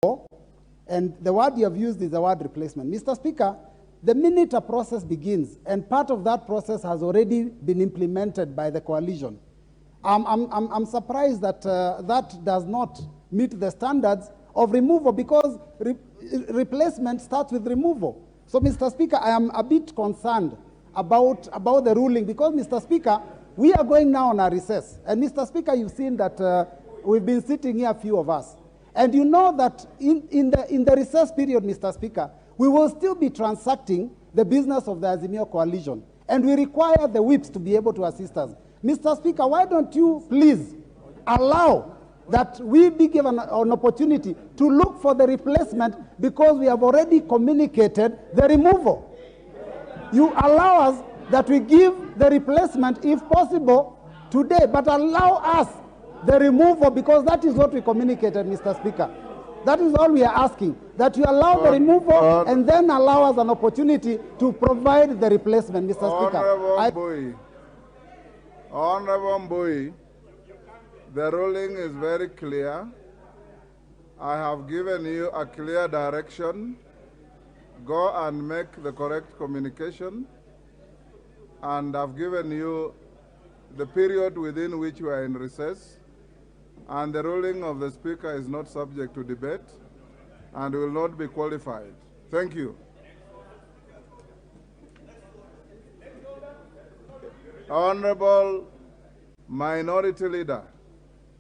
and the word you have used is the word replacement. Mr. Speaker, the minute a process begins, and part of that process has already been implemented by the coalition, I'm surprised that that does not meet the standards of removal, because replacement starts with removal. So, Mr. Speaker, I am a bit concerned about the ruling, because, Mr. Speaker, we are going now on a recess. And, Mr. Speaker, you've seen that we've been sitting here, a few of us. And you know that in the recess period, Mr. Speaker, we will still be transacting the business of the Azimio coalition. And we require the whips to be able to assist us. Mr. Speaker, why don't you please allow that we be given an opportunity to look for the replacement, because we have already communicated the removal. You allow us that we give the replacement, if possible, today, but allow us the removal, because that is what we communicated, Mr. Speaker. That is all we are asking, that you allow the removal and then allow us an opportunity to provide the replacement, Mr. Speaker. Honorable Mbui, the ruling is very clear. I have given you a clear direction. Go and make the correct communication. And I've given you the period within which you are in recess. And the ruling of the Speaker is not subject to debate and will not be qualified. Thank you. Honorable Minority Leader.